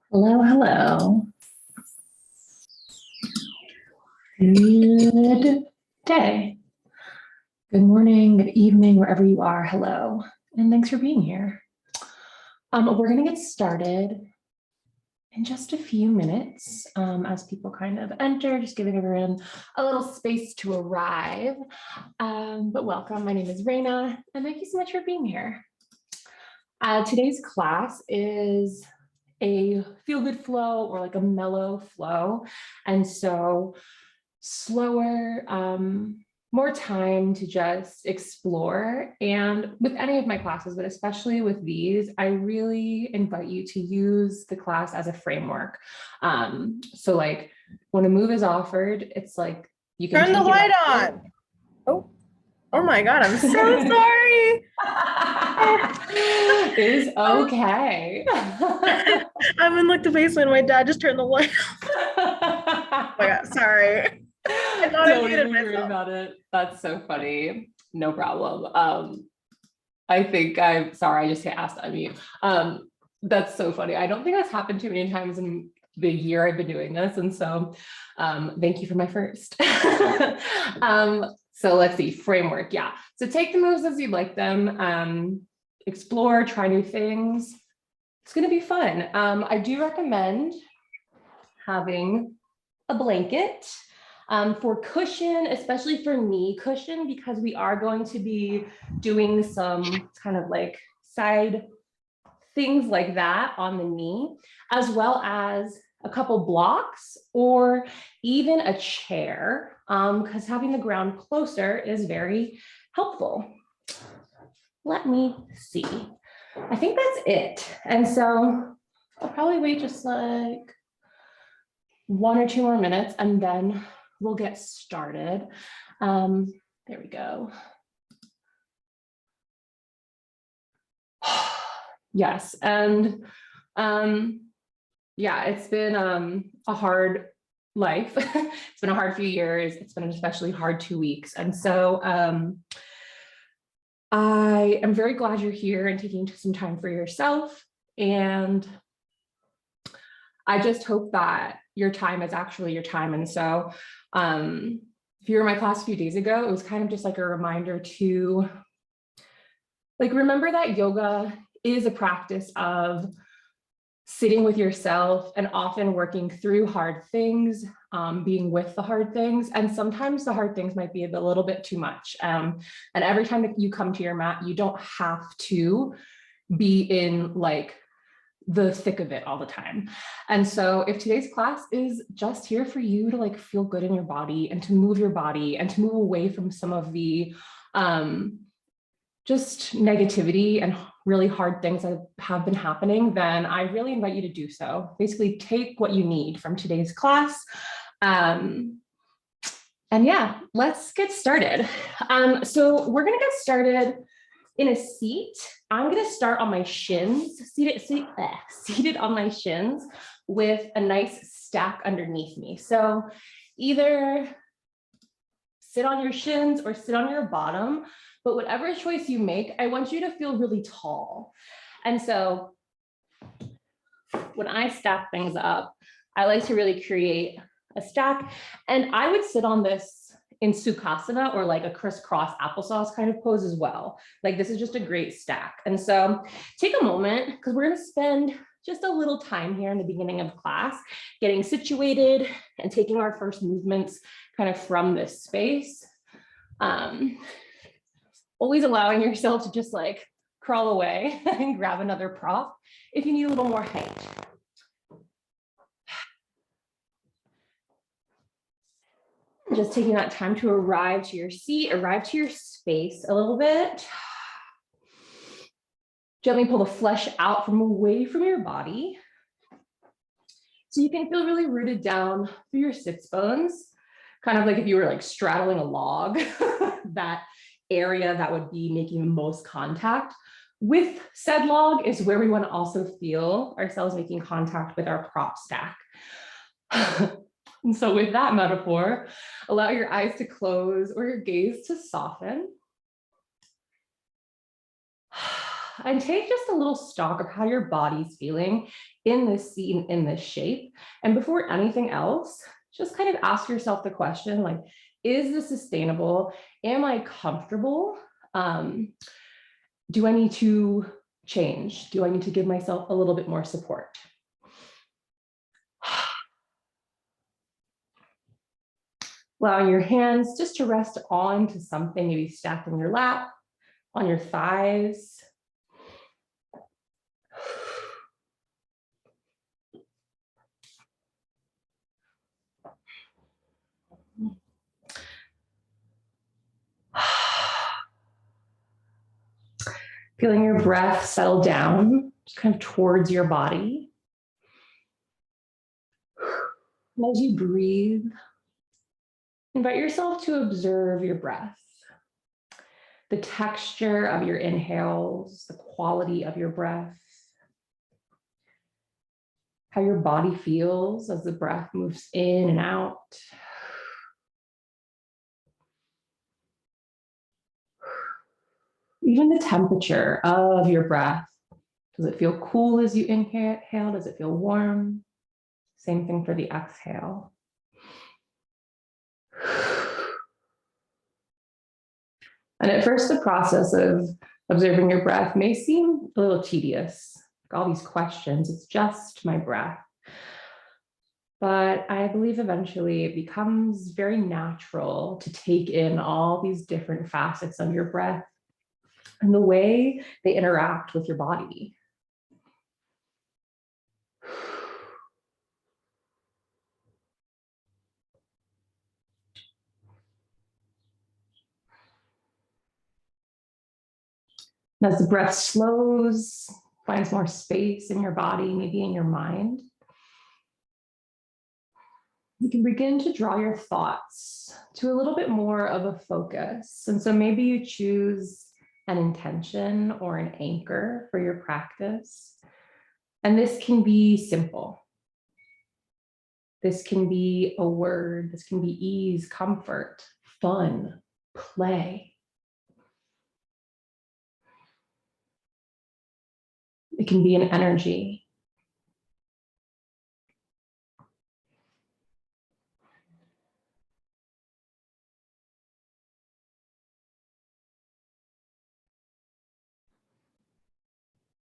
Hello, hello. Good day. Good morning, good evening, wherever you are. Hello, and thanks for being here. We're going to get started in just a few minutes as people kind of enter, just giving everyone a little space to arrive. But welcome, my name is Raina, and thank you so much for being here. Today's class is a feel-good flow or like a mellow flow. And so slower, more time to just explore. And with any of my classes, but especially with these, I really invite you to use the class as a framework. So like when a move is offered, it's like you can Turn the light on. Oh my God, I'm so sorry. Is okay. I'm in like the basement. My dad just turned the light off. Oh my God, sorry. I thought I Don't muted even worry myself. about it. That's so funny. No problem. I think I'm sorry, I just get asked to unmute. That's so funny. I don't think that's happened too many times in the year I've been doing this. And so thank you for my first. So let's see, framework. Yeah. So take the moves as you'd like them. Explore, try new things. It's going to be fun. I do recommend having a blanket for cushion, especially for knee cushion, because we are going to be doing some kind of like side things like that on the knee, as well as a couple blocks or even a chair, because having the ground closer is very helpful. Let me see. I think that's it. And so I'll probably wait just like 1 or 2 more minutes and then we'll get started. There we go. Yes, and yeah, it's been a hard life. It's been a hard few years. It's been an especially hard 2 weeks. And so I am very glad you're here and taking some time for yourself. And I just hope that your time is actually your time. And so if you were in my class a few days ago, it was kind of just like a reminder to like remember that yoga is a practice of sitting with yourself and often working through hard things, being with the hard things. And sometimes the hard things might be a little bit too much. And every time that you come to your mat, you don't have to be in like the thick of it all the time. And so if today's class is just here for you to like feel good in your body and to move your body and to move away from some of the just negativity and really hard things that have been happening, then I really invite you to do so. Basically take what you need from today's class. And yeah, let's get started. So we're gonna get started in a seat. I'm gonna start on my shins, seated on my shins with a nice stack underneath me. So either sit on your shins or sit on your bottom, but whatever choice you make, I want you to feel really tall. And so when I stack things up, I like to really create a stack. And I would sit on this in Sukhasana or like a crisscross applesauce kind of pose as well. Like this is just a great stack. And so take a moment because we're going to spend just a little time here in the beginning of class, getting situated and taking our first movements kind of from this space. Always allowing yourself to just like crawl away and grab another prop if you need a little more height. Just taking that time to arrive to your seat, arrive to your space a little bit. Gently pull the flesh out from away from your body. So you can feel really rooted down through your sits bones, kind of like if you were like straddling a log, that area that would be making the most contact with said log is where we want to also feel ourselves making contact with our prop stack. And so with that metaphor, allow your eyes to close or your gaze to soften. And take just a little stock of how your body's feeling in this scene, in this shape. And before anything else, just kind of ask yourself the question, like, is this sustainable? Am I comfortable? Do I need to change? Do I need to give myself a little bit more support? Allowing your hands just to rest onto something, maybe stacked in your lap, on your thighs. Feeling your breath settle down, just kind of towards your body. And as you breathe, invite yourself to observe your breath, the texture of your inhales, the quality of your breath, how your body feels as the breath moves in and out. Even the temperature of your breath. Does it feel cool as you inhale? Does it feel warm? Same thing for the exhale. And at first, the process of observing your breath may seem a little tedious. Like all these questions, it's just my breath. But I believe eventually it becomes very natural to take in all these different facets of your breath and the way they interact with your body. And as the breath slows, finds more space in your body, maybe in your mind, you can begin to draw your thoughts to a little bit more of a focus. And so maybe you choose an intention or an anchor for your practice. And this can be simple. This can be a word. This can be ease, comfort, fun, play. It can be an energy.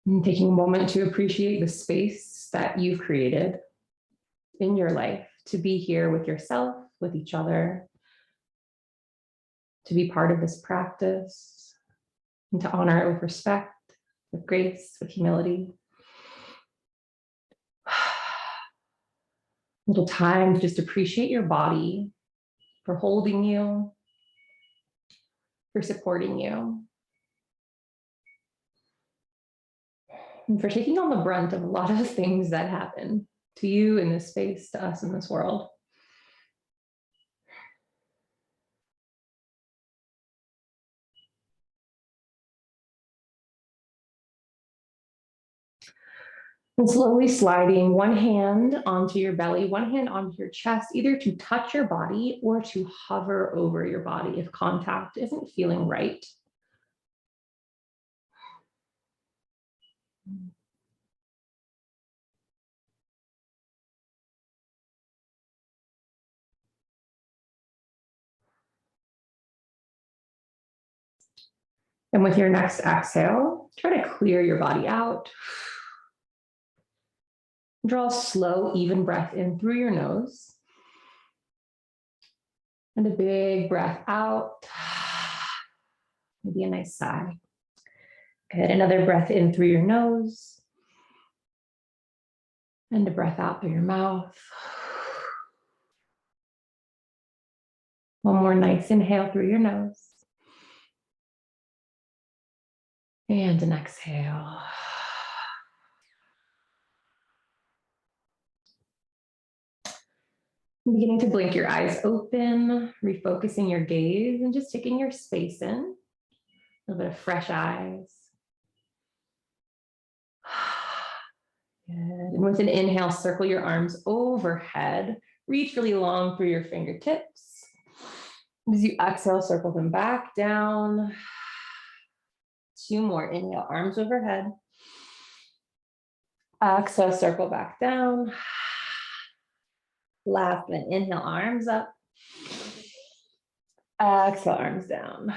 And taking a moment to appreciate the space that you've created in your life to be here with yourself, with each other, to be part of this practice, and to honor it with respect, with grace, with humility. A little time to just appreciate your body for holding you, for supporting you, and for taking on the brunt of a lot of things that happen to you in this space, to us in this world. And slowly sliding one hand onto your belly, one hand onto your chest, either to touch your body or to hover over your body if contact isn't feeling right. And with your next exhale, try to clear your body out. Draw a slow, even breath in through your nose. And a big breath out. Maybe a nice sigh. Good. Another breath in through your nose. And a breath out through your mouth. One more nice inhale through your nose. And an exhale. Beginning to blink your eyes open, refocusing your gaze and just taking your space in. A little bit of fresh eyes. Good. And with an inhale, circle your arms overhead. Reach really long through your fingertips. As you exhale, circle them back down. 2 more. Inhale, arms overhead. Exhale, circle back down. Last one, inhale, arms up. Exhale, arms down.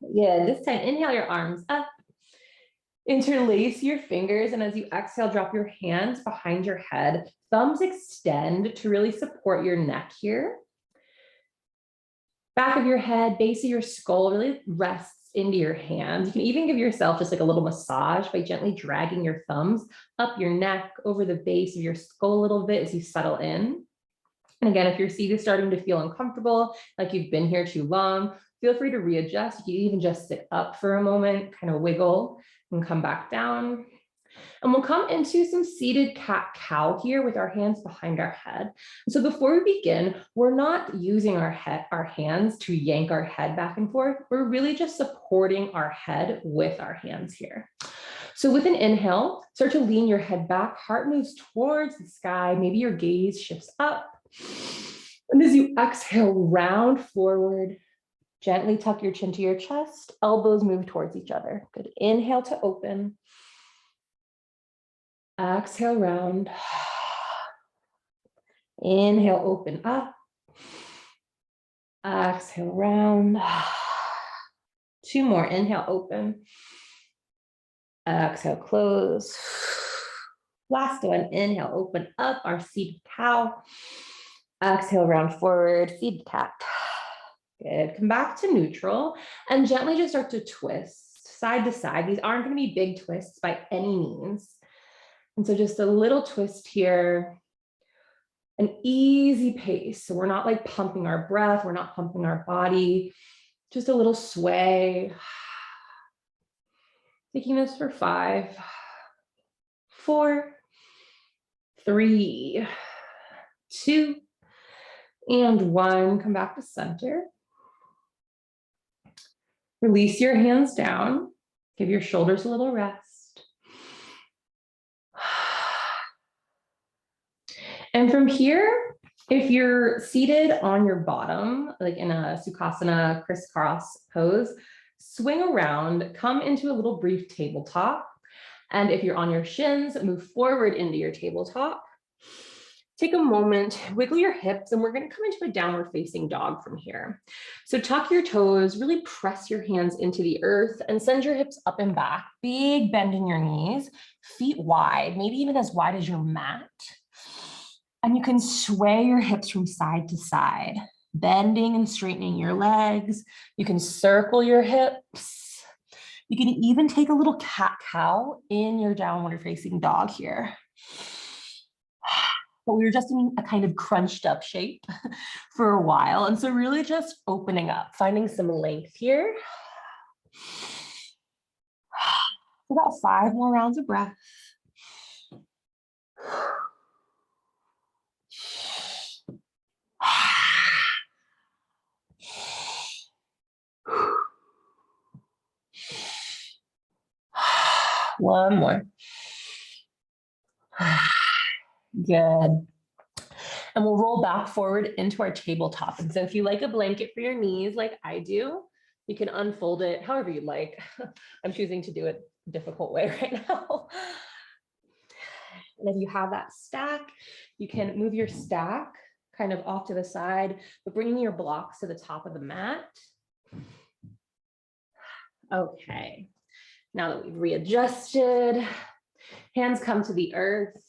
Yeah, this time, inhale your arms up. Interlace your fingers, and as you exhale, drop your hands behind your head. Thumbs extend to really support your neck here. Back of your head, base of your skull really rests into your hands. You can even give yourself just like a little massage by gently dragging your thumbs up your neck, over the base of your skull a little bit as you settle in. And again, if your seat is starting to feel uncomfortable, like you've been here too long, feel free to readjust. You can even just sit up for a moment, kind of wiggle and come back down. And we'll come into some seated cat-cow here with our hands behind our head. So before we begin, we're not using our hands to yank our head back and forth. We're really just supporting our head with our hands here. So with an inhale, start to lean your head back, heart moves towards the sky, maybe your gaze shifts up. And as you exhale, round forward, gently tuck your chin to your chest, elbows move towards each other. Good, inhale to open. Exhale, round. Inhale, open up. Exhale, round. 2 more, inhale, open. Exhale, close. Last one, inhale, open up, our seated cow. Exhale, round forward, seated cat. Good, come back to neutral and gently just start to twist side to side. These aren't going to be big twists by any means. And so just a little twist here, an easy pace. So we're not like pumping our breath, we're not pumping our body, just a little sway. Taking this for 5, 4, 3, 2, and 1. Come back to center. Release your hands down. Give your shoulders a little rest. And from here, if you're seated on your bottom, like in a Sukhasana crisscross pose, swing around, come into a little brief tabletop. And if you're on your shins, move forward into your tabletop. Take a moment, wiggle your hips, and we're going to come into a downward facing dog from here. So tuck your toes, really press your hands into the earth and send your hips up and back. Big bend in your knees, feet wide, maybe even as wide as your mat. And you can sway your hips from side to side, bending and straightening your legs. You can circle your hips. You can even take a little cat-cow in your downward facing dog here. But we were just in a kind of crunched up shape for a while. And so really just opening up, finding some length here. About 5 more rounds of breath. One more. Good. And we'll roll back forward into our tabletop. And so if you like a blanket for your knees, like I do, you can unfold it however you like. I'm choosing to do it a difficult way right now. And if you have that stack, you can move your stack kind of off to the side, but bringing your blocks to the top of the mat. Okay. Now that we've readjusted, hands come to the earth.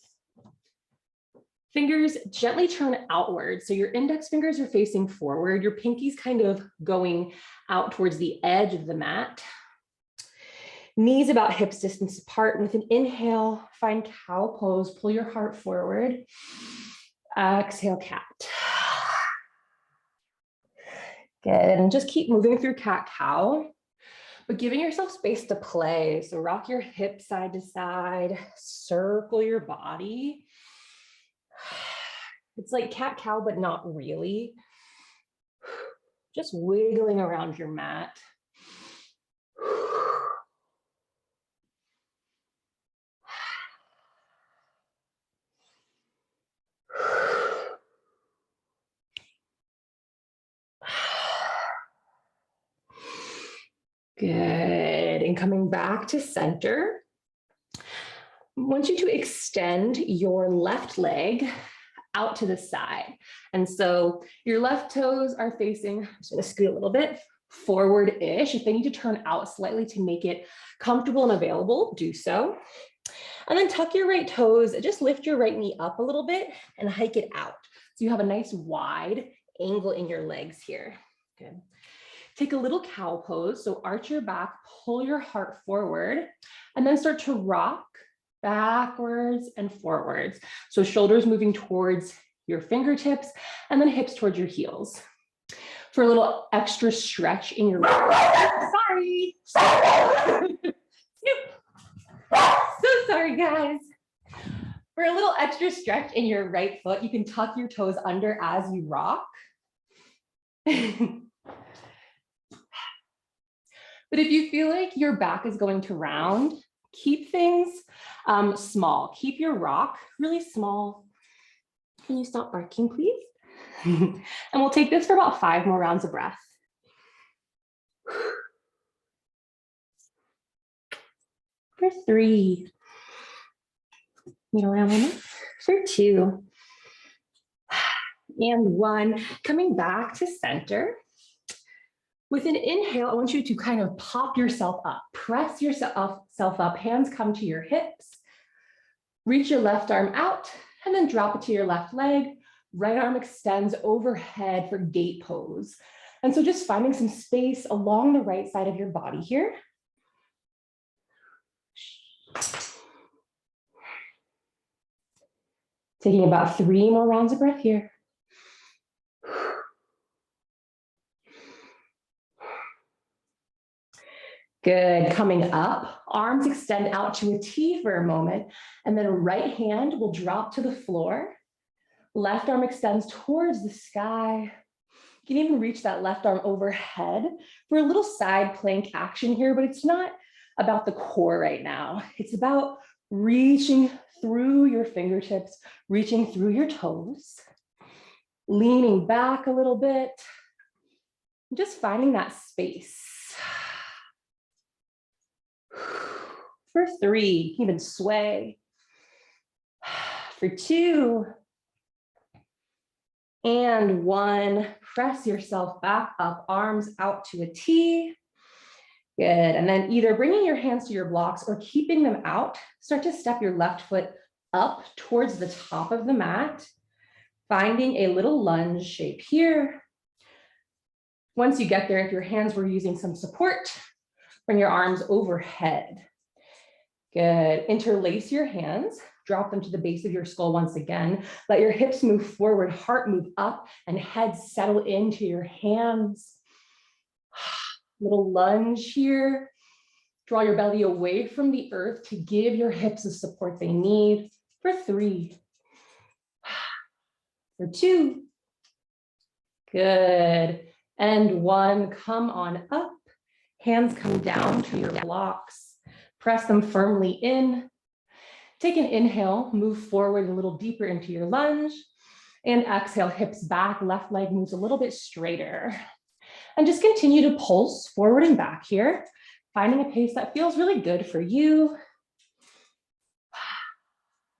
Fingers gently turn outward. So your index fingers are facing forward. Your pinkies kind of going out towards the edge of the mat. Knees about hips distance apart. With an inhale, find cow pose. Pull your heart forward. Exhale, cat. Good. And just keep moving through cat-cow, but giving yourself space to play. So rock your hips side to side, circle your body. It's like cat-cow, but not really. Just wiggling around your mat. Good. And coming back to center. I want you to extend your left leg out to the side. And so your left toes are facing, I'm just gonna scoot a little bit forward-ish. If they need to turn out slightly to make it comfortable and available, do so. And then tuck your right toes, just lift your right knee up a little bit and hike it out. So you have a nice wide angle in your legs here. Good. Take a little cow pose. So arch your back, pull your heart forward, and then start to rock backwards and forwards. So shoulders moving towards your fingertips and then hips towards your heels. For a little extra stretch in your sorry. So sorry, guys. For a little extra stretch in your right foot, you can tuck your toes under as you rock. But if you feel like your back is going to round, keep things small. Keep your rock really small. Can you stop barking, please? And we'll take this for about 5 more rounds of breath. For 3. Middle round 1. For 2. And 1. Coming back to center. With an inhale, I want you to kind of pop yourself up, press yourself up, hands come to your hips, reach your left arm out, and then drop it to your left leg. Right arm extends overhead for gate pose. And so just finding some space along the right side of your body here. Taking about 3 more rounds of breath here. Good. Coming up, arms extend out to a T for a moment, and then right hand will drop to the floor. Left arm extends towards the sky. You can even reach that left arm overhead for a little side plank action here, but it's not about the core right now. It's about reaching through your fingertips, reaching through your toes, leaning back a little bit, just finding that space. For 3, even sway. For 2. And 1, press yourself back up, arms out to a T. Good, and then either bringing your hands to your blocks or keeping them out, start to step your left foot up towards the top of the mat, finding a little lunge shape here. Once you get there, if your hands were using some support, bring your arms overhead. Good, interlace your hands, drop them to the base of your skull once again. Let your hips move forward, heart move up, and head settle into your hands. Little lunge here. Draw your belly away from the earth to give your hips the support they need. For 3. For 2. Good. And 1, come on up. Hands come down to your blocks. Press them firmly in. Take an inhale, move forward a little deeper into your lunge. And exhale, hips back, left leg moves a little bit straighter. And just continue to pulse forward and back here, finding a pace that feels really good for you.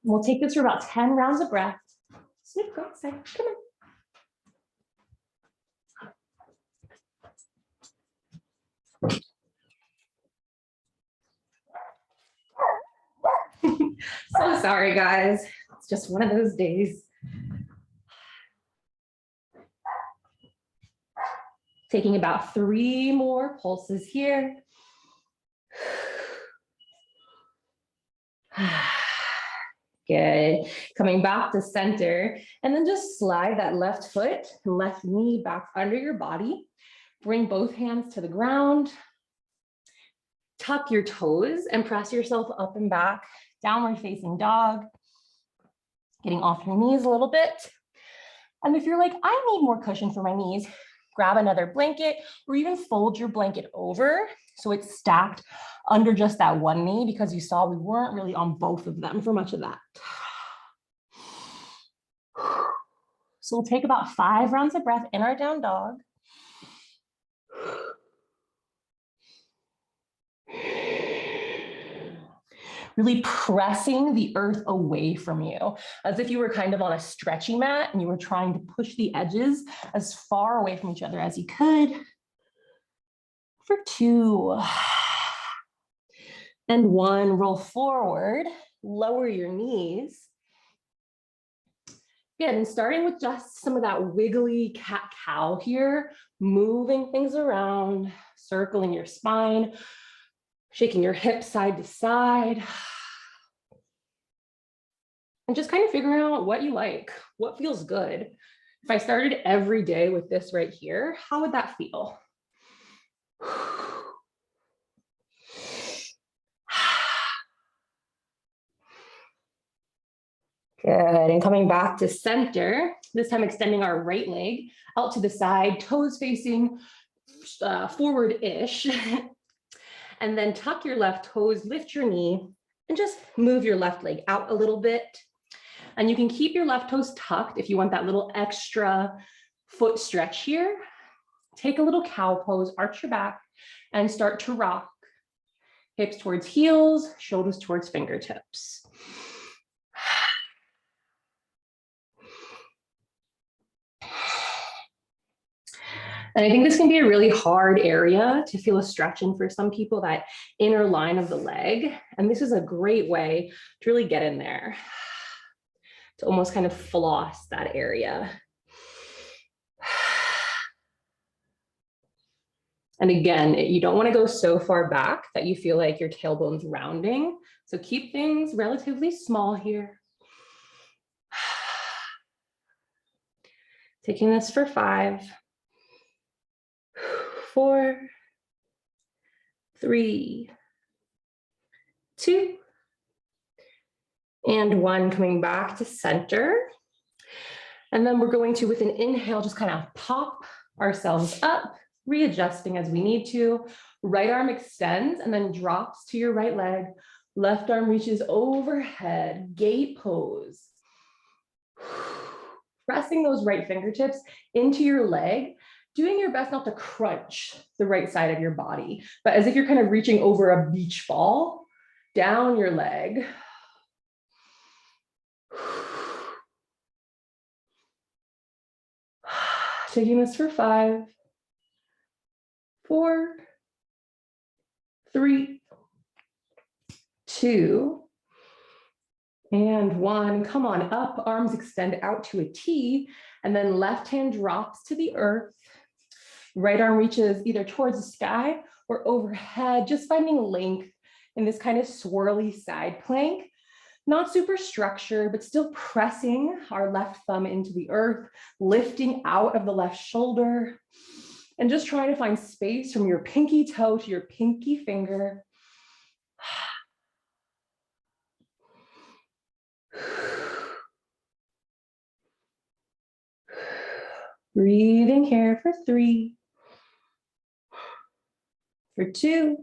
We'll take this for about 10 rounds of breath. Snoop, go outside, come on. So sorry, guys. It's just one of those days. Taking about 3 more pulses here. Good. Coming back to center, and then just slide that left foot and left knee back under your body. Bring both hands to the ground. Tuck your toes and press yourself up and back. Downward facing dog. Getting off your knees a little bit. And if you're like, I need more cushion for my knees, grab another blanket or even fold your blanket over so it's stacked under just that one knee, because you saw we weren't really on both of them for much of that. So we'll take about 5 rounds of breath in our down dog. really pressing the earth away from you, as if you were kind of on a stretchy mat and you were trying to push the edges as far away from each other as you could. For 2. And 1, roll forward, lower your knees. Good, and starting with just some of that wiggly cat-cow here, moving things around, circling your spine, shaking your hips side to side. And just kind of figuring out what you like, what feels good. If I started every day with this right here, how would that feel? Good, and coming back to center, this time extending our right leg out to the side, toes facing forward-ish. And then tuck your left toes, lift your knee, and just move your left leg out a little bit. And you can keep your left toes tucked if you want that little extra foot stretch here. Take a little cow pose, arch your back, and start to rock. Hips towards heels, shoulders towards fingertips. And I think this can be a really hard area to feel a stretch in for some people, that inner line of the leg. And this is a great way to really get in there, to almost kind of floss that area. And again, you don't want to go so far back that you feel like your tailbone's rounding. So keep things relatively small here. Taking this for 5, 4, 3, 2, and 1, coming back to center. And then we're going to, with an inhale, just kind of pop ourselves up, readjusting as we need to. Right arm extends and then drops to your right leg. Left arm reaches overhead, gate pose. Pressing those right fingertips into your leg, doing your best not to crunch the right side of your body, but as if you're kind of reaching over a beach ball, down your leg. Taking this for 5, 4, 3, 2, and 1. Come on up, arms extend out to a T, and then left hand drops to the earth. Right arm reaches either towards the sky or overhead, just finding length in this kind of swirly side plank. Not super structured, but still pressing our left thumb into the earth, lifting out of the left shoulder, and just trying to find space from your pinky toe to your pinky finger. Breathing here for 3, for 2,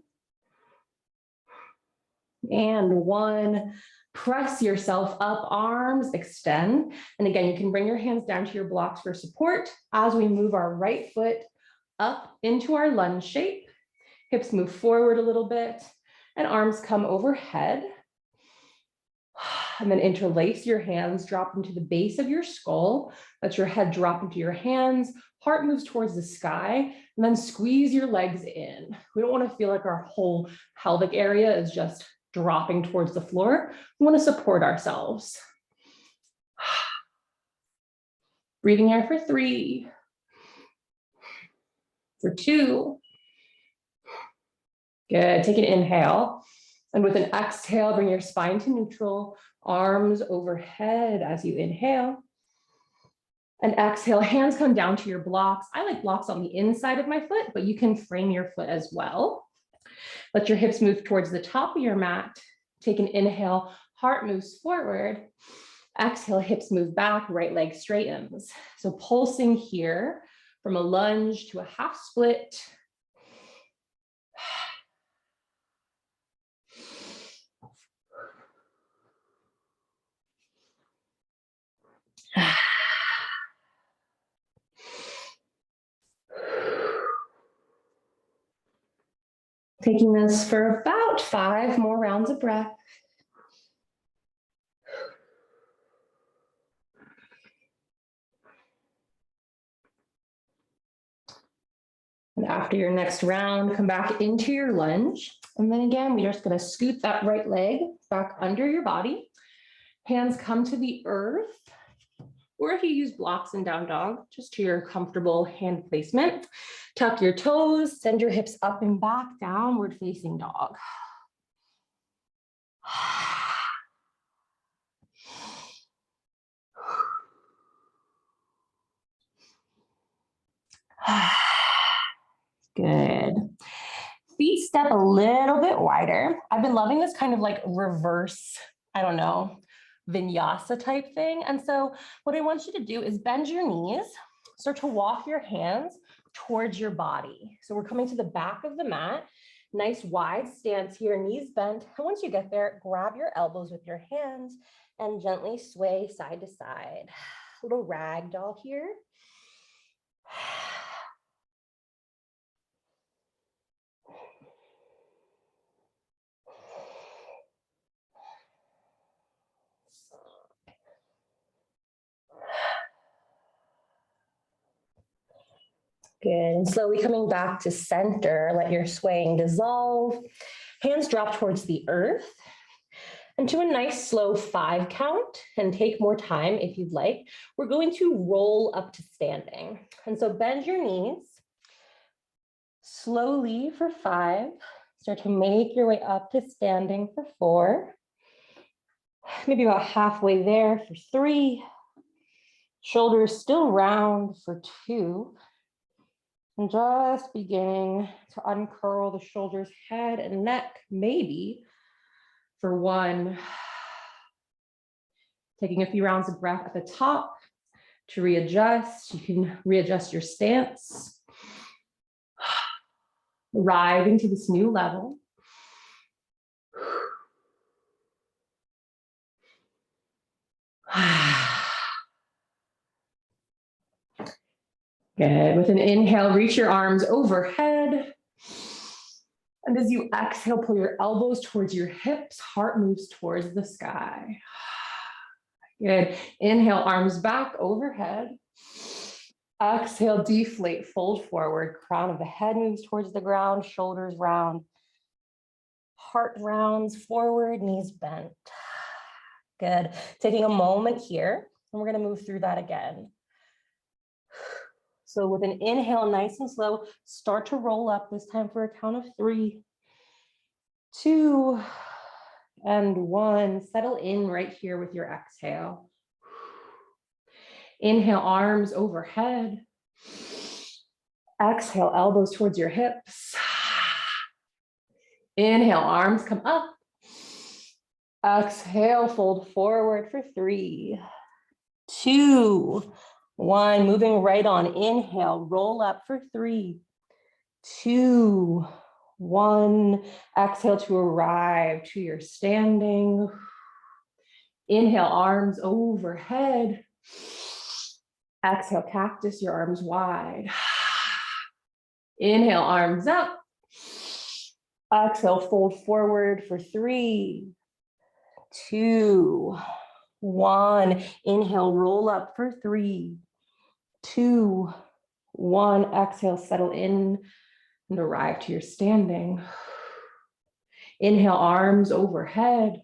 and 1. Press yourself up, arms extend. And again, you can bring your hands down to your blocks for support as we move our right foot up into our lunge shape. Hips move forward a little bit and arms come overhead. And then interlace your hands, drop into the base of your skull. Let your head drop into your hands. Heart moves towards the sky, and then squeeze your legs in. We don't want to feel like our whole pelvic area is just dropping towards the floor. We want to support ourselves. Breathing here for 3, for 2. Good, take an inhale. And with an exhale, bring your spine to neutral, arms overhead as you inhale. And exhale, hands come down to your blocks. I like blocks on the inside of my foot, but you can frame your foot as well. Let your hips move towards the top of your mat. Take an inhale, heart moves forward. Exhale, hips move back, right leg straightens. So pulsing here from a lunge to a half split. Taking this for about 5 more rounds of breath. And after your next round, come back into your lunge. And then again, we're just gonna scoot that right leg back under your body. Hands come to the earth. Or if you use blocks in down dog, just to your comfortable hand placement. Tuck your toes, send your hips up and back, downward facing dog. Good. Feet step a little bit wider. I've been loving this kind of like reverse, I don't know, vinyasa type thing. And so what I want you to do is bend your knees, start to walk your hands towards your body. So we're coming to the back of the mat, nice wide stance here, knees bent. And once you get there, grab your elbows with your hands and gently sway side to side. Little rag doll here. Good, and slowly coming back to center, let your swaying dissolve. Hands drop towards the earth. And to a nice slow 5 count, and take more time if you'd like, we're going to roll up to standing. And so bend your knees. Slowly for 5, start to make your way up to standing for 4. Maybe about halfway there for 3. Shoulders still round for 2. And just beginning to uncurl the shoulders, head and neck, maybe for 1. Taking a few rounds of breath at the top to readjust. You can readjust your stance. Arriving to this new level. Good. With an inhale, reach your arms overhead. And as you exhale, pull your elbows towards your hips, heart moves towards the sky. Good. Inhale, arms back overhead. Exhale, deflate, fold forward. Crown of the head moves towards the ground, shoulders round. Heart rounds forward, knees bent. Good. Taking a moment here, and we're going to move through that again. So with an inhale, nice and slow, start to roll up, this time for a count of 3, 2, and 1. Settle in right here with your exhale. Inhale, arms overhead. Exhale, elbows towards your hips. Inhale, arms come up. Exhale, fold forward for 3, 2, 1. Moving right on. Inhale, roll up for 3, 2, 1. Exhale to arrive to your standing. Inhale, arms overhead. Exhale, cactus, your arms wide. Inhale, arms up. Exhale, fold forward for 3, 2, 1. Inhale, roll up for 3, 2, 1. Exhale, settle in and arrive to your standing. Inhale, arms overhead.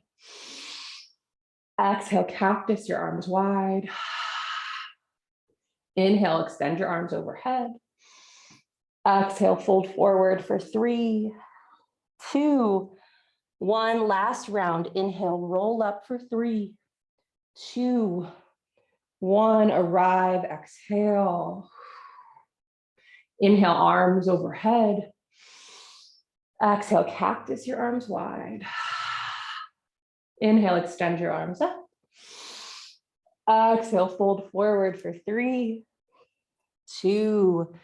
Exhale, cactus, your arms wide. Inhale, extend your arms overhead. Exhale, fold forward for 3, 2, 1. Last round. Inhale, roll up for 3, 2, 1. Arrive, exhale. Inhale, arms overhead. Exhale, cactus, your arms wide. Inhale, extend your arms up. Exhale, fold forward for 3, 2,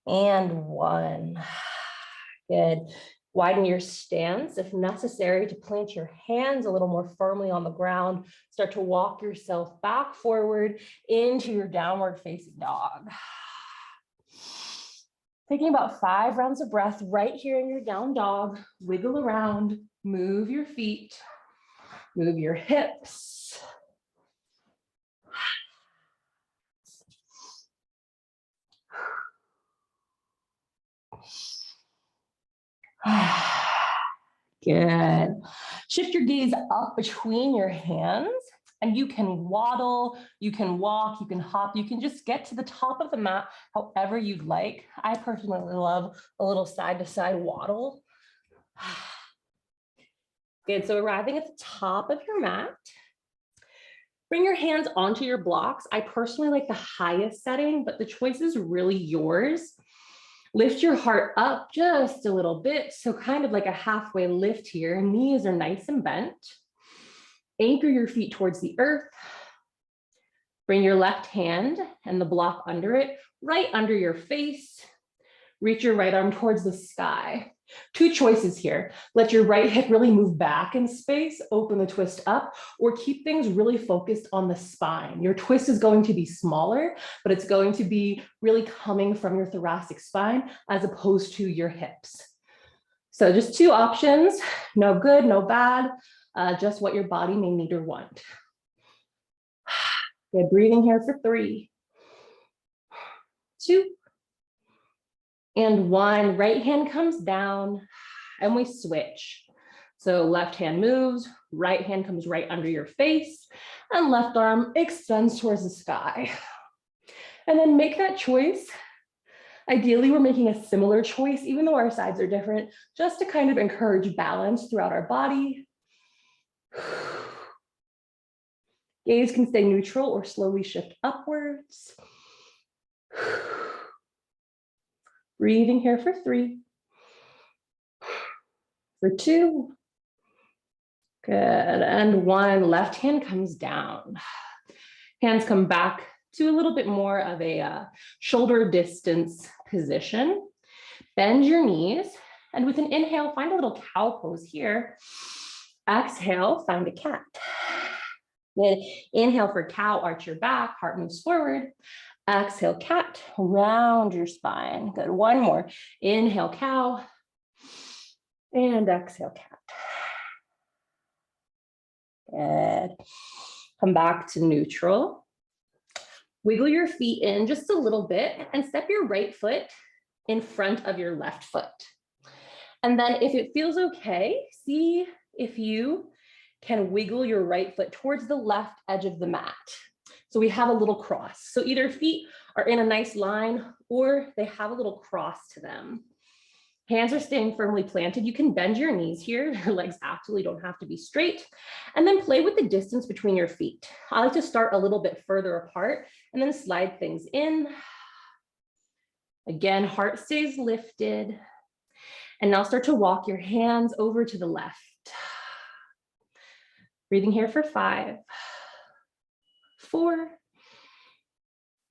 and 1. Good. Widen your stance if necessary to plant your hands a little more firmly on the ground. Start to walk yourself back forward into your downward facing dog. Taking about 5 rounds of breath right here in your down dog. Wiggle around, move your feet, move your hips. Good. Shift your gaze up between your hands, and you can waddle, you can walk, you can hop, you can just get to the top of the mat however you'd like. I personally love a little side-to-side waddle. Good, so arriving at the top of your mat, bring your hands onto your blocks. I personally like the highest setting, but the choice is really yours. Lift your heart up just a little bit. So kind of like a halfway lift here. Knees are nice and bent. Anchor your feet towards the earth. Bring your left hand and the block under it, right under your face. Reach your right arm towards the sky. Two choices here. Let your right hip really move back in space, open the twist up, or keep things really focused on the spine. Your twist is going to be smaller, but it's going to be really coming from your thoracic spine as opposed to your hips. So just two options, no good, no bad, just what your body may need or want. Good, breathing here for 3, 2, and 1. Right hand comes down and we switch. So left hand moves, right hand comes right under your face, and left arm extends towards the sky. And then make that choice. Ideally, we're making a similar choice, even though our sides are different, just to kind of encourage balance throughout our body. Gaze can stay neutral or slowly shift upwards. Breathing here for 3, for 2, good, and 1. Left hand comes down. Hands come back to a little bit more of a shoulder distance position. Bend your knees, and with an inhale, find a little cow pose here. Exhale, find a cat. Then inhale for cow, arch your back, heart moves forward. Exhale, cat, round your spine. Good, one more. Inhale, cow, and exhale, cat. Good. Come back to neutral. Wiggle your feet in just a little bit and step your right foot in front of your left foot. And then if it feels okay, see if you can wiggle your right foot towards the left edge of the mat. So we have a little cross. So either feet are in a nice line or they have a little cross to them. Hands are staying firmly planted. You can bend your knees here. Your legs absolutely don't have to be straight. And then play with the distance between your feet. I like to start a little bit further apart and then slide things in. Again, heart stays lifted. And now start to walk your hands over to the left. Breathing here for 5, 4,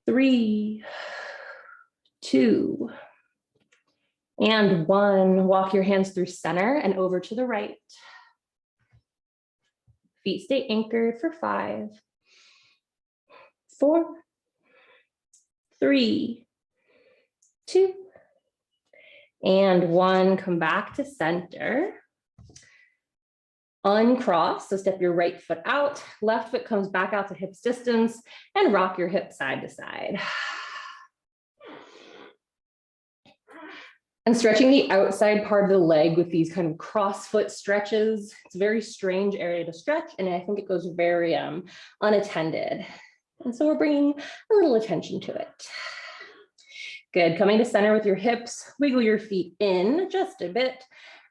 3, 2, and 1. Walk your hands through center and over to the right. Feet stay anchored for 5, 4, 3, 2, and 1. Come back to center. Uncross, so step your right foot out, left foot comes back out to hips distance, and rock your hips side to side. And stretching the outside part of the leg with these kind of cross foot stretches. It's a very strange area to stretch, and I think it goes very unattended. And so we're bringing a little attention to it. Good, coming to center with your hips, wiggle your feet in just a bit,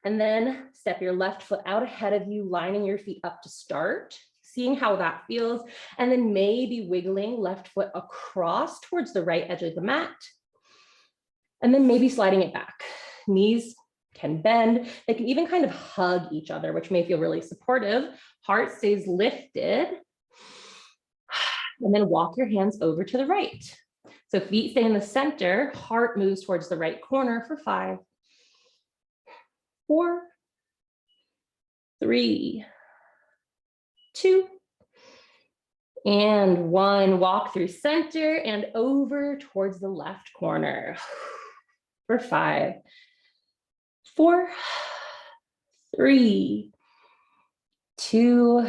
and then step your left foot out ahead of you, lining your feet up to start, seeing how that feels, and then maybe wiggling left foot across towards the right edge of the mat, and then maybe sliding it back. Knees can bend. They can even kind of hug each other, which may feel really supportive. Heart stays lifted, and then walk your hands over to the right. So feet stay in the center, heart moves towards the right corner for 5, 4, 3, 2, and 1. Walk through center and over towards the left corner for 5, 4, 3, 2,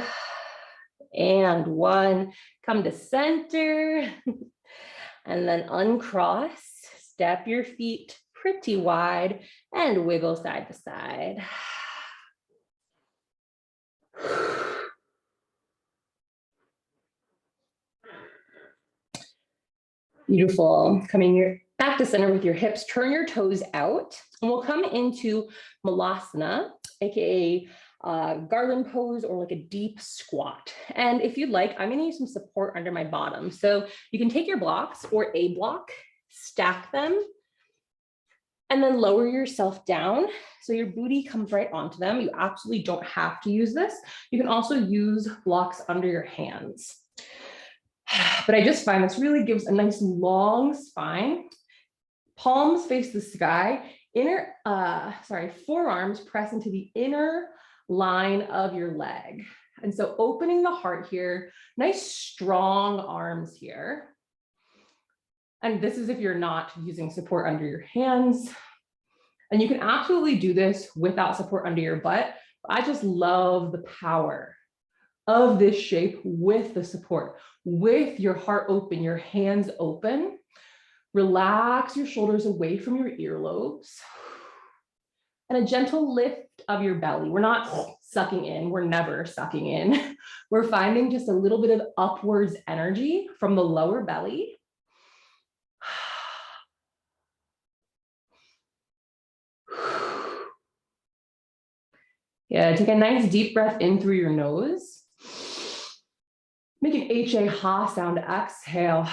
and 1. Come to center and then uncross. Step your feet pretty wide, and wiggle side to side. Beautiful. Coming back to center with your hips, turn your toes out, and we'll come into Malasana, aka garland pose, or like a deep squat. And if you'd like, I'm going to use some support under my bottom. So you can take your blocks or a block, stack them, and then lower yourself down so your booty comes right onto them. You absolutely don't have to use this. You can also use blocks under your hands. But I just find this really gives a nice long spine. Palms face the sky, forearms press into the inner line of your leg. And so opening the heart here, nice strong arms here. And this is if you're not using support under your hands. And you can absolutely do this without support under your butt. I just love the power of this shape with the support, with your heart open, your hands open. Relax your shoulders away from your earlobes. And a gentle lift of your belly. We're not sucking in, we're never sucking in. We're finding just a little bit of upwards energy from the lower belly. Yeah, take a nice deep breath in through your nose. Make an HA ha sound, exhale.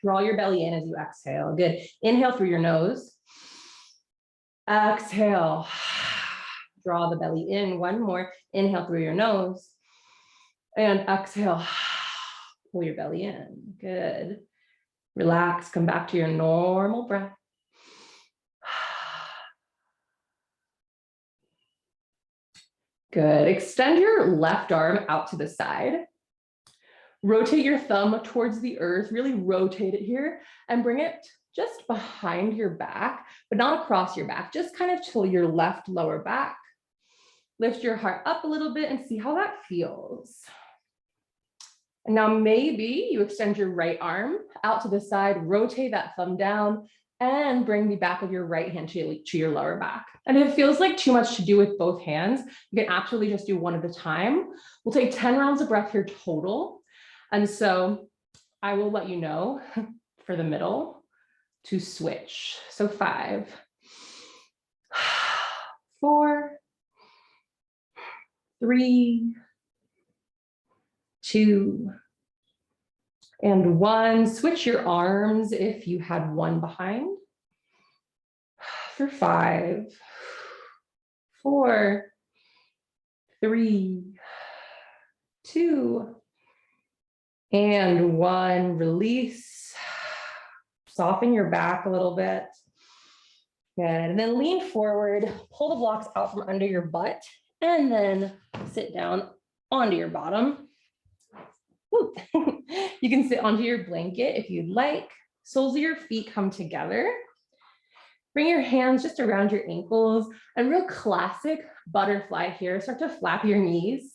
Draw your belly in as you exhale. Good. Inhale through your nose. Exhale. Draw the belly in. One more. Inhale through your nose. And exhale. Pull your belly in. Good. Relax. Come back to your normal breath. Good. Extend your left arm out to the side. Rotate your thumb towards the earth, really rotate it here and bring it just behind your back, but not across your back, just kind of to your left lower back. Lift your heart up a little bit and see how that feels. And now maybe you extend your right arm out to the side, rotate that thumb down and bring the back of your right hand to your lower back. And if it feels like too much to do with both hands, you can absolutely just do one at a time. We'll take 10 rounds of breath here total. And so I will let you know for the middle to switch. So 5, 4, 3, 2, and 1. Switch your arms if you had one behind. For 5, 4, 3, 2, and 1. Release. Soften your back a little bit. Good. And then lean forward, pull the blocks out from under your butt, and then sit down onto your bottom. You can sit onto your blanket if you'd like. Soles of your feet come together. Bring your hands just around your ankles, and real classic butterfly here. Start to flap your knees.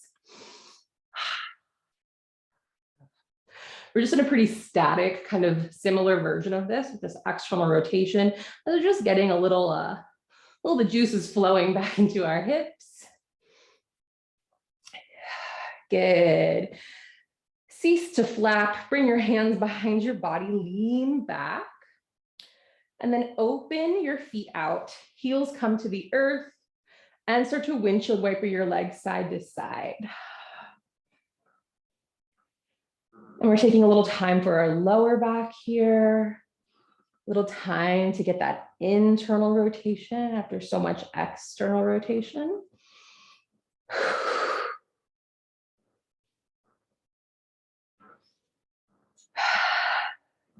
We're just in a pretty static, kind of similar version of this with this external rotation. And we're just getting a little the juices flowing back into our hips. Good. Cease to flap. Bring your hands behind your body. Lean back. And then open your feet out. Heels come to the earth. And start to windshield wiper your legs side to side. And we're taking a little time for our lower back here. A little time to get that internal rotation after so much external rotation.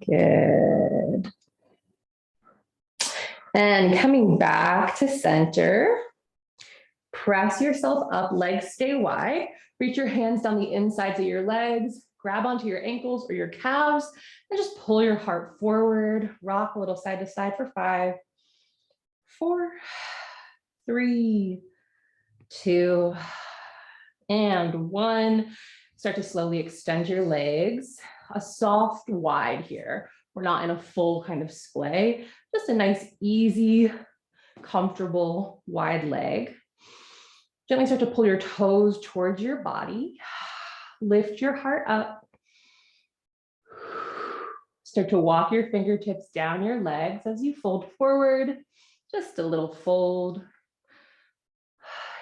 Good. And coming back to center, press yourself up, legs stay wide. Reach your hands down the insides of your legs, grab onto your ankles or your calves, and just pull your heart forward. Rock a little side to side for 5, 4, 3, 2, and 1. Start to slowly extend your legs. A soft wide here. We're not in a full kind of splay. Just a nice, easy, comfortable, wide leg. Gently start to pull your toes towards your body. Lift your heart up. Start to walk your fingertips down your legs as you fold forward. Just a little fold.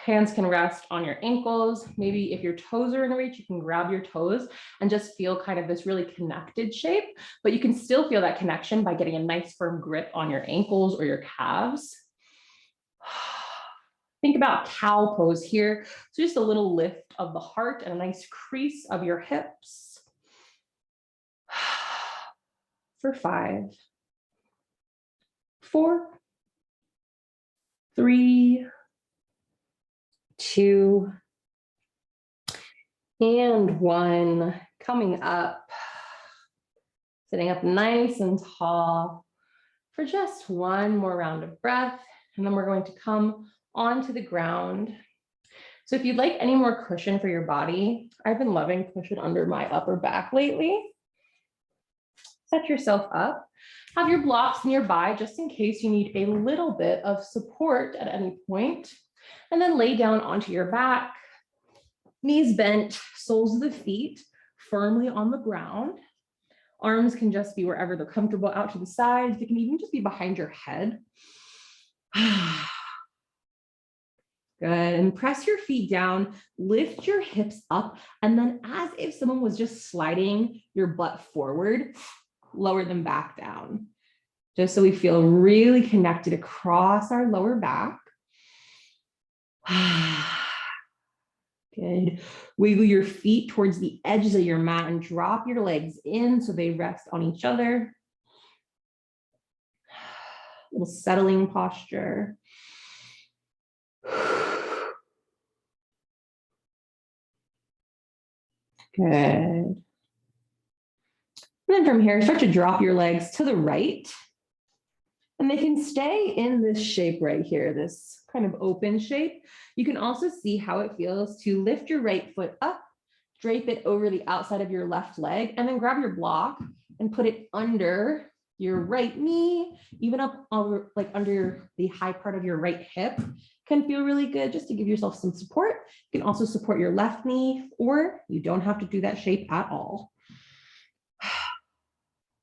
Hands can rest on your ankles. Maybe if your toes are in reach, you can grab your toes and just feel kind of this really connected shape, but you can still feel that connection by getting a nice firm grip on your ankles or your calves. Think about cow pose here. So just a little lift of the heart and a nice crease of your hips. For 5, 4, 3, 2, and 1. Coming up, sitting up nice and tall for just one more round of breath. And then we're going to come onto the ground. So if you'd like any more cushion for your body, I've been loving cushion under my upper back lately. Set yourself up. Have your blocks nearby just in case you need a little bit of support at any point. And then lay down onto your back, knees bent, soles of the feet firmly on the ground. Arms can just be wherever they're comfortable, out to the sides. They can even just be behind your head. Good, and press your feet down, lift your hips up, and then as if someone was just sliding your butt forward, lower them back down. Just so we feel really connected across our lower back. Good. Wiggle your feet towards the edges of your mat and drop your legs in so they rest on each other. Little settling posture. Good. And then from here, start to drop your legs to the right. And they can stay in this shape right here, this kind of open shape. You can also see how it feels to lift your right foot up, drape it over the outside of your left leg, and then grab your block and put it under your right knee, even up over, like under the high part of your right hip. Can feel really good just to give yourself some support. You can also support your left knee, or you don't have to do that shape at all.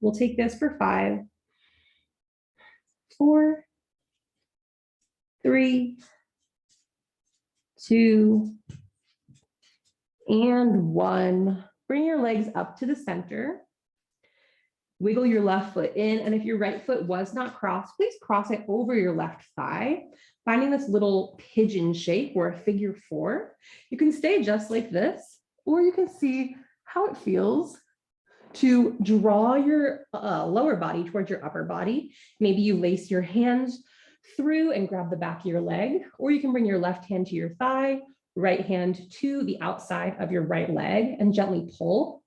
We'll take this for 5, 4, 3, 2, and 1. Bring your legs up to the center. Wiggle your left foot in, and if your right foot was not crossed, please cross it over your left thigh, finding this little pigeon shape or a figure 4. You can stay just like this, or you can see how it feels to draw your lower body towards your upper body. Maybe you lace your hands through and grab the back of your leg, or you can bring your left hand to your thigh, right hand to the outside of your right leg and gently pull.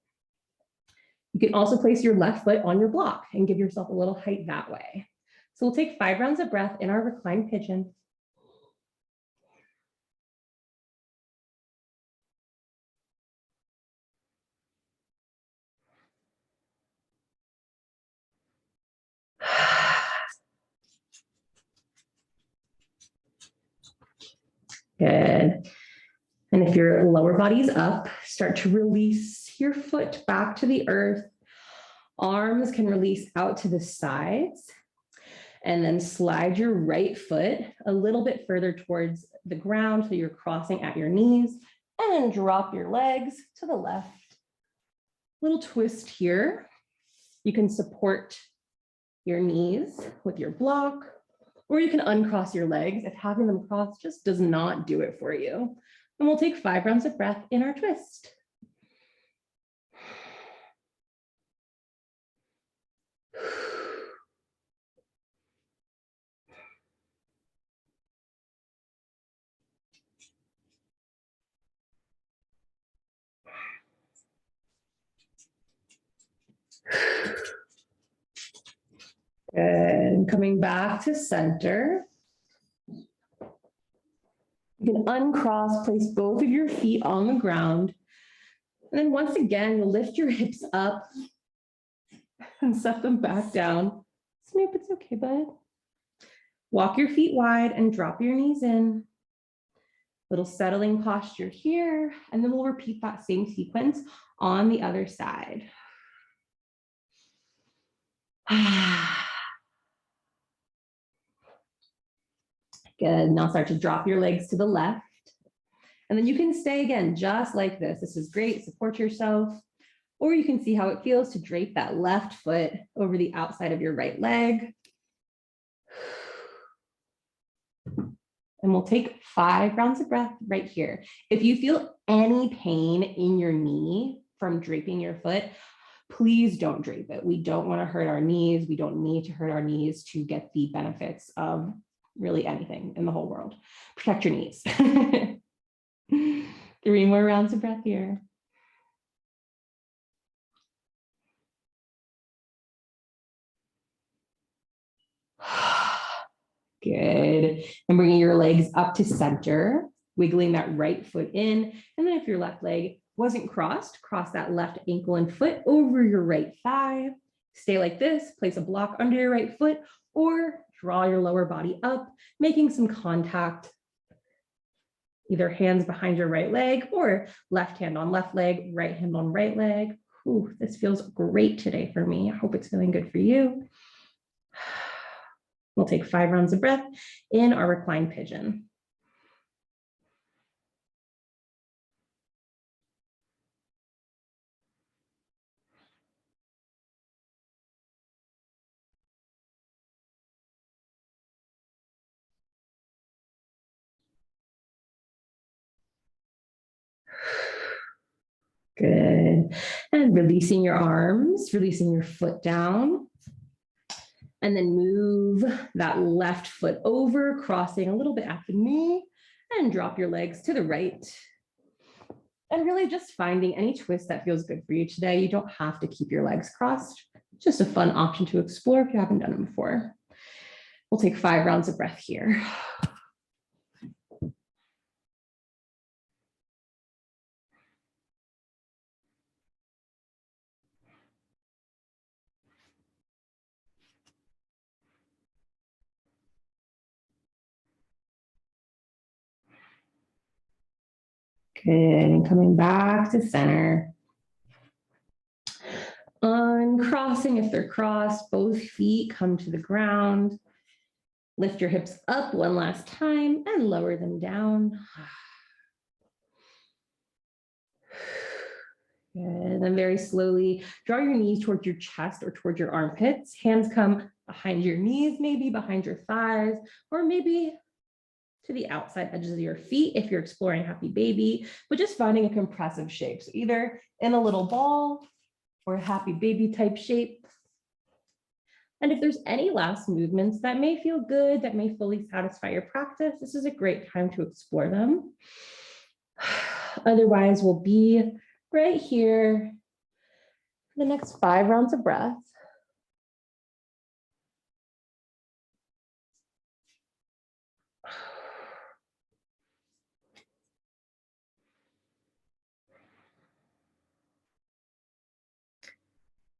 You can also place your left foot on your block and give yourself a little height that way. So we'll take 5 rounds of breath in our reclined pigeon. Good. And if your lower body's up, start to release your foot back to the earth. Arms can release out to the sides. And then slide your right foot a little bit further towards the ground so you're crossing at your knees, and then drop your legs to the left. Little twist here. You can support your knees with your block, or you can uncross your legs if having them crossed just does not do it for you. And we'll take 5 rounds of breath in our twist. Good. Coming back to center. You can uncross, place both of your feet on the ground. And then once again, you'll lift your hips up and set them back down. It's Snoop, it's okay, bud. Walk your feet wide and drop your knees in. Little settling posture here, and then we'll repeat that same sequence on the other side. Good, now start to drop your legs to the left. And then you can stay again, just like this. This is great, support yourself. Or you can see how it feels to drape that left foot over the outside of your right leg. And we'll take 5 rounds of breath right here. If you feel any pain in your knee from draping your foot, please don't drape it. We don't want to hurt our knees. We don't need to hurt our knees to get the benefits of really anything in the whole world. Protect your knees. 3 more rounds of breath here. Good. And bringing your legs up to center, wiggling that right foot in. And then if your left leg wasn't crossed, cross that left ankle and foot over your right thigh. Stay like this, place a block under your right foot, or draw your lower body up, making some contact. Either hands behind your right leg or left hand on left leg, right hand on right leg. Ooh, this feels great today for me. I hope it's feeling good for you. We'll take 5 rounds of breath in our reclined pigeon. Good. And releasing your arms, releasing your foot down. And then move that left foot over, crossing a little bit at the knee, and drop your legs to the right. And really just finding any twist that feels good for you today. You don't have to keep your legs crossed. Just a fun option to explore if you haven't done it before. We'll take 5 rounds of breath here. Good, and coming back to center. Uncrossing if they're crossed, both feet come to the ground. Lift your hips up one last time and lower them down. Good, and then very slowly draw your knees towards your chest or towards your armpits. Hands come behind your knees, maybe behind your thighs, or maybe to the outside edges of your feet if you're exploring happy baby, but just finding a compressive shape. So either in a little ball or a happy baby type shape. And if there's any last movements that may feel good, that may fully satisfy your practice, this is a great time to explore them. Otherwise, we'll be right here for the next 5 rounds of breath.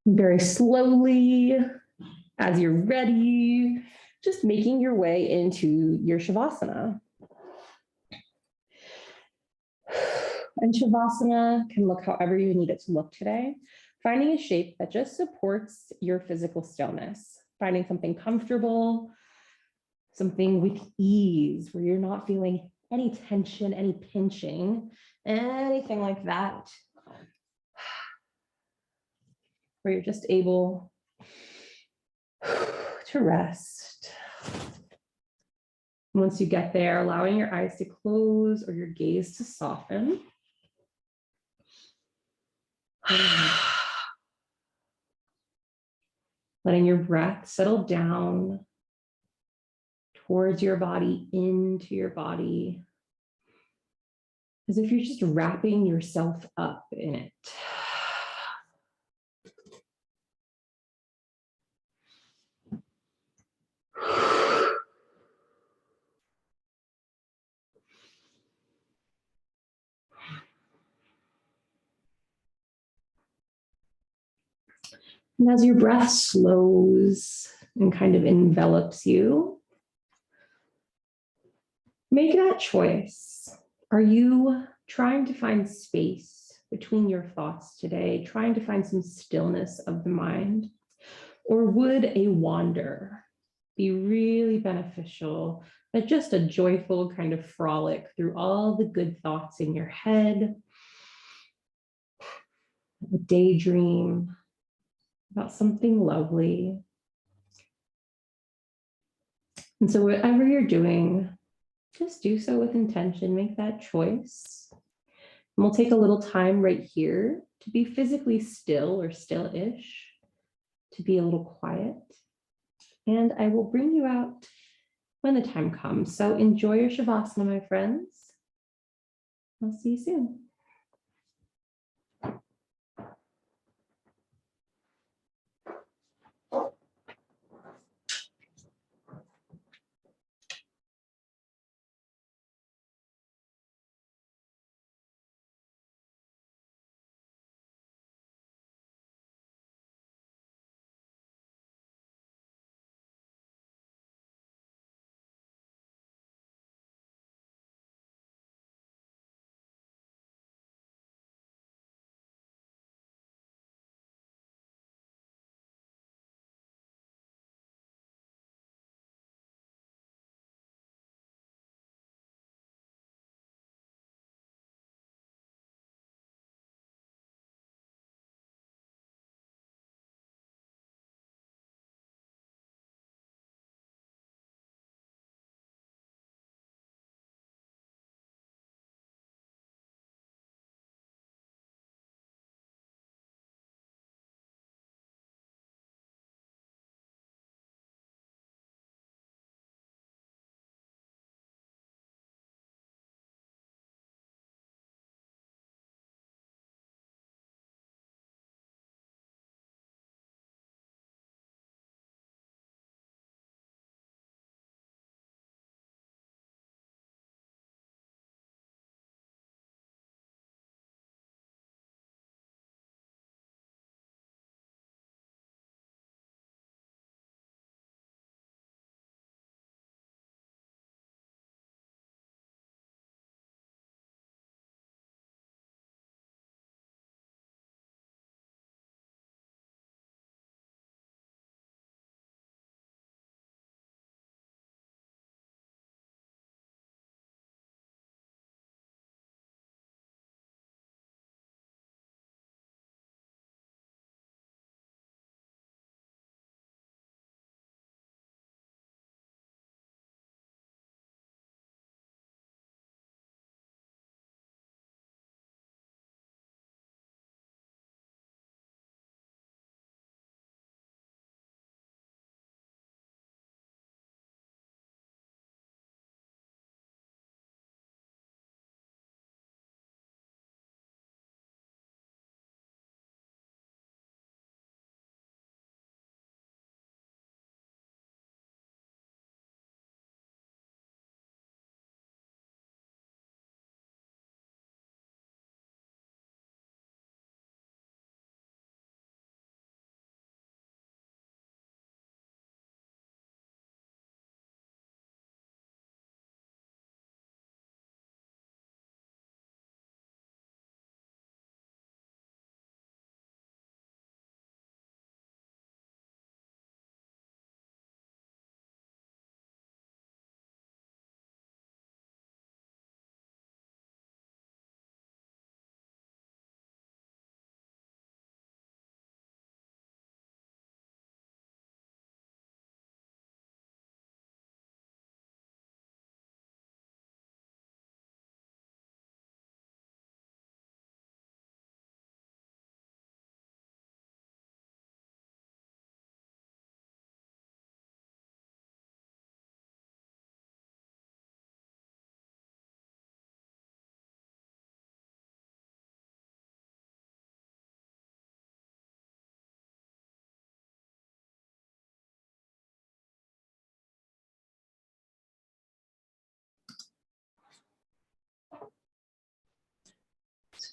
Very slowly, as you're ready, just making your way into your Shavasana. And Shavasana can look however you need it to look today, finding a shape that just supports your physical stillness, finding something comfortable, something with ease, where you're not feeling any tension, any pinching, anything like that, where you're just able to rest. Once you get there, allowing your eyes to close or your gaze to soften. Letting your breath settle down towards your body, into your body, as if you're just wrapping yourself up in it. And as your breath slows, and kind of envelops you. Make that choice. Are you trying to find space between your thoughts today, trying to find some stillness of the mind? Or would a wander be really beneficial, but just a joyful kind of frolic through all the good thoughts in your head, a daydream about something lovely? And so whatever you're doing, just do so with intention, make that choice. And we'll take a little time right here to be physically still or still-ish, to be a little quiet. And I will bring you out when the time comes. So enjoy your Shavasana, my friends. I'll see you soon.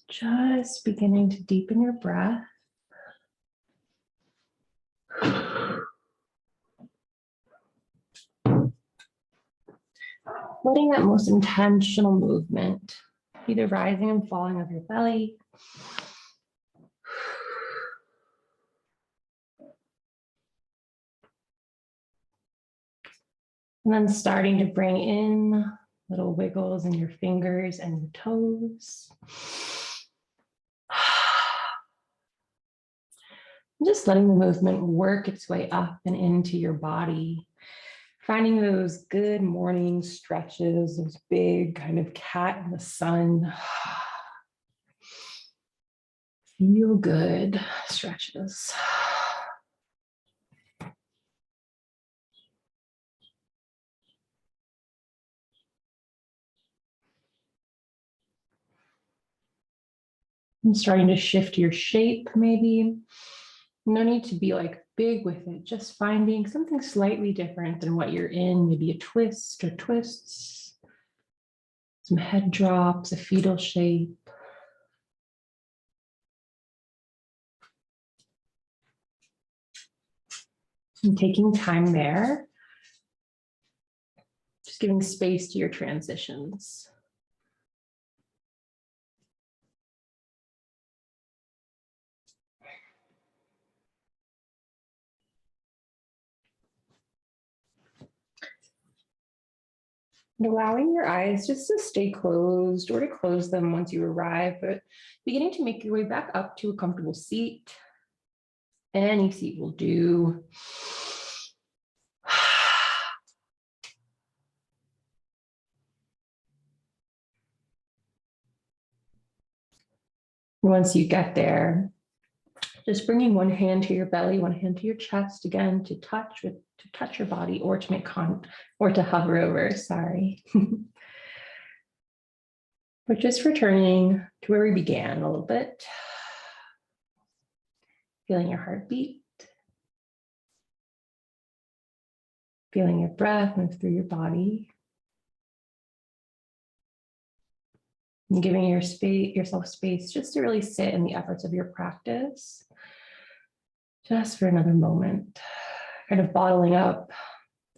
Just beginning to deepen your breath. letting that most intentional movement, either rising and falling of your belly, and then starting to bring in little wiggles in your fingers and your toes. Just letting the movement work its way up and into your body. Finding those good morning stretches, those big kind of cat in the sun. Feel good stretches. And starting to shift your shape, maybe. No need to be like big with it, just finding something slightly different than what you're in, maybe a twist or twists, some head drops, a fetal shape. And taking time there, just giving space to your transitions. And allowing your eyes just to stay closed or to close them once you arrive, but beginning to make your way back up to a comfortable seat. Any seat will do. Once you get there, just bringing one hand to your belly, one hand to your chest, again, to touch your body or to make or to hover over, sorry. But just returning to where we began a little bit. Feeling your heartbeat. Feeling your breath move through your body. And giving yourself space just to really sit in the efforts of your practice. Just for another moment. Kind of bottling up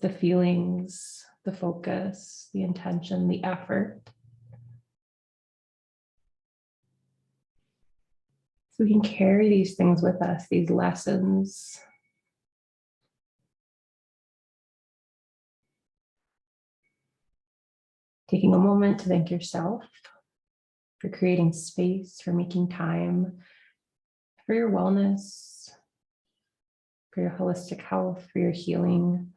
the feelings, the focus, the intention, the effort. So we can carry these things with us, these lessons. Taking a moment to thank yourself for creating space, for making time for your wellness, for your holistic health, for your healing.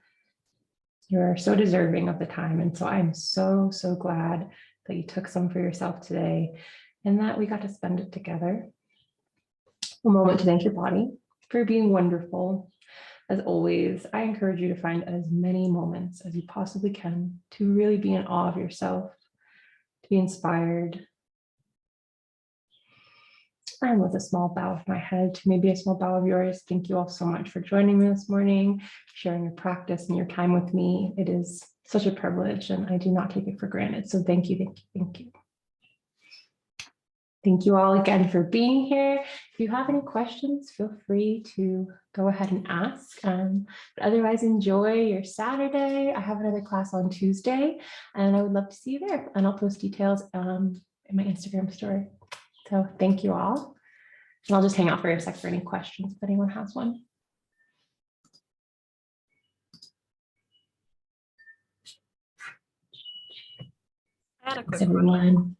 You are so deserving of the time. And so I'm so, so glad that you took some for yourself today and that we got to spend it together. A moment to thank your body for being wonderful. As always, I encourage you to find as many moments as you possibly can to really be in awe of yourself, to be inspired. And with a small bow of my head to maybe a small bow of yours, thank you all so much for joining me this morning, sharing your practice and your time with me. It is such a privilege and I do not take it for granted. So thank you, thank you, thank you. Thank you all again for being here. If you have any questions, feel free to go ahead and ask. But otherwise, enjoy your Saturday. I have another class on Tuesday, and I would love to see you there. And I'll post details in my Instagram story. So thank you all. And I'll just hang out for a sec for any questions if anyone has one. I had a quick Thanks, everyone.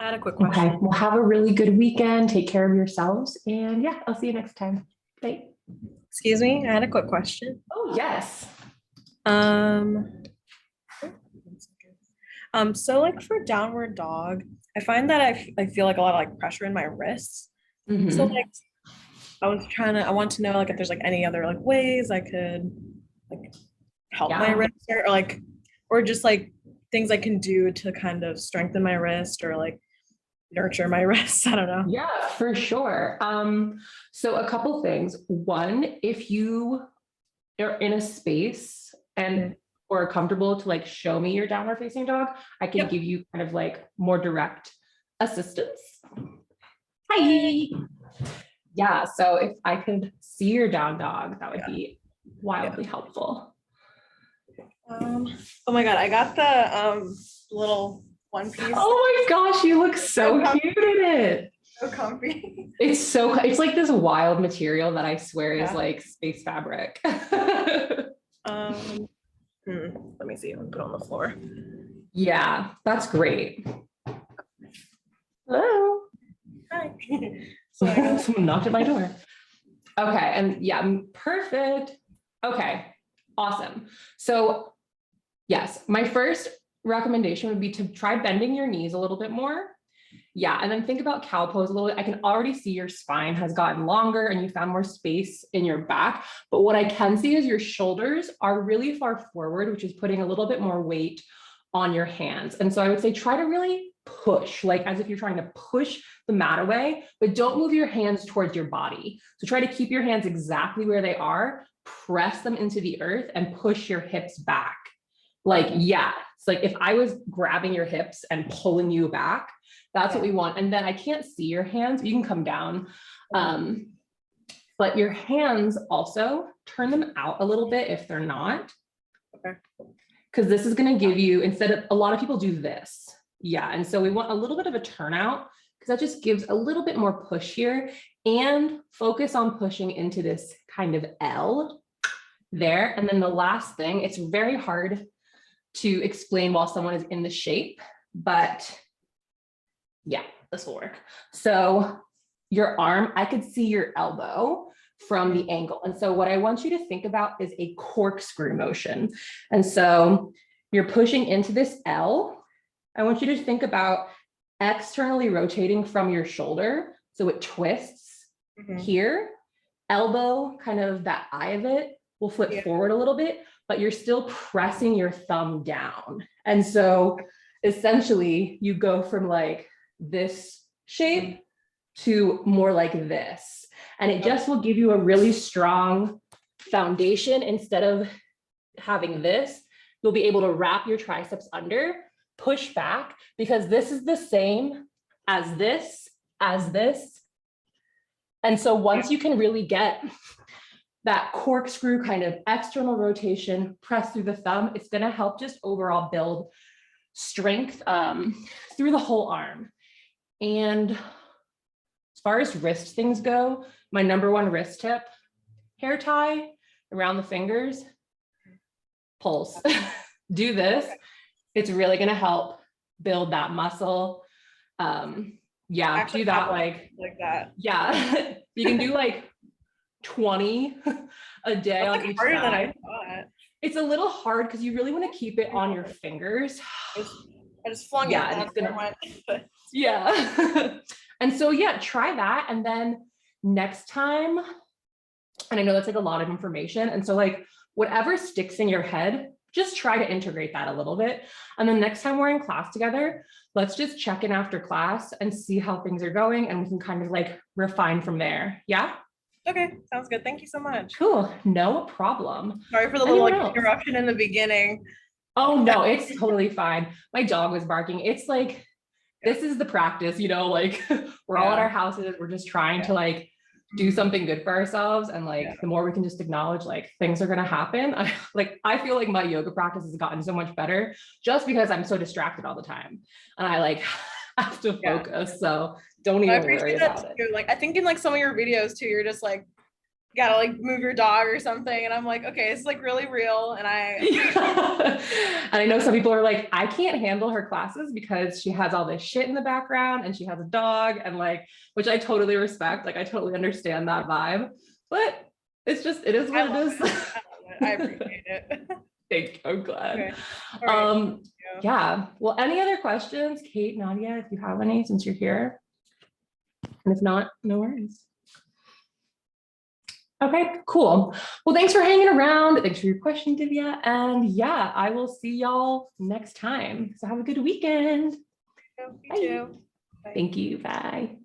I had a quick question. Okay, well, have a really good weekend. Take care of yourselves. And yeah, I'll see you next time. Bye. Excuse me, I had a quick question. Oh, yes. So like for downward dog, I find that I feel like a lot of like pressure in my wrists. Mhm. So like I want to know like if there's like any other like ways I could like help my Yeah. wrists or just like things I can do to kind of strengthen my wrist or like nurture my wrists. I don't know. Yeah, for sure. So a couple things. One, if you are in a space and or comfortable to like show me your downward facing dog, I can Yep. give you kind of like more direct assistance. Hi. Yeah, so if I could see your down dog, that would be wildly helpful. Oh my God, I got the little one piece. Oh my gosh, you look so cute in it. So comfy. It's like this wild material that I swear is Yeah. like space fabric. Let me see. I'm gonna put it on the floor. Yeah, that's great. Hello. Hi. So I got Someone knocked at my door. Okay, and yeah, perfect. Okay, awesome. So yes, my first recommendation would be to try bending your knees a little bit more. Yeah, and then think about cow pose a little bit. I can already see your spine has gotten longer and you found more space in your back. But what I can see is your shoulders are really far forward, which is putting a little bit more weight on your hands. And so I would say try to really push, like as if you're trying to push the mat away, but don't move your hands towards your body. So try to keep your hands exactly where they are, press them into the earth and push your hips back. Like, yeah, it's like if I was grabbing your hips and pulling you back, that's what we want. And then I can't see your hands, you can come down. But your hands also turn them out a little bit if they're not. Okay. Because this is going to give you, instead of, a lot of people do this. Yeah. And so we want a little bit of a turnout because that just gives a little bit more push here, and focus on pushing into this kind of L there. And then the last thing, it's very hard to explain while someone is in the shape, but yeah, this will work. So your arm, I could see your elbow from the angle. And so what I want you to think about is a corkscrew motion. And so you're pushing into this L. I want you to think about externally rotating from your shoulder. So it twists here, elbow, kind of that eye of it will flip forward a little bit, but you're still pressing your thumb down. And so essentially you go from like this shape to more like this. And it just will give you a really strong foundation. Instead of having this, you'll be able to wrap your triceps under, push back, because this is the same as this, And so once you can really get that corkscrew kind of external rotation, press through the thumb, it's going to help just overall build strength through the whole arm. And as far as wrist things go, my number one wrist tip, hair tie around the fingers, pulse. Do this. It's really going to help build that muscle. Yeah, do that like that. Yeah, you can do like 20 a day on each side. Than I thought. It's a little hard because you really want to keep it on your fingers. I just flung it. And it's gonna, yeah. And so yeah, try that. And then next time, and I know that's like a lot of information. And so like whatever sticks in your head, just try to integrate that a little bit. And then next time we're in class together, let's just check in after class and see how things are going. And we can kind of like refine from there. Yeah. Okay, sounds good. Thank you so much. Cool, no problem. Sorry for the little interruption in the beginning. Oh no, it's totally fine. My dog was barking. It's like, this is the practice, you know, like we're all at our houses. We're just trying to like do something good for ourselves. And like, the more we can just acknowledge like things are going to happen. I feel like my yoga practice has gotten so much better just because I'm so distracted all the time. And I like have to focus. So don't even worry about it. Like, I think in like some of your videos too, you're just like, you gotta like move your dog or something. And I'm like, okay, it's like really real. And and I know some people are like, I can't handle her classes because she has all this shit in the background and she has a dog, and like, which I totally respect. Like, I totally understand that vibe, but it's just, it is what it is. I appreciate it. Thank you. I'm glad. Okay. Right. Yeah. Well, any other questions, Kate, Nadia, if you have any, since you're here, and if not, no worries. Okay, cool. Well, thanks for hanging around. Thanks for your question, Divya. And yeah, I will see y'all next time. So have a good weekend. You too. Bye. Thank you. Bye.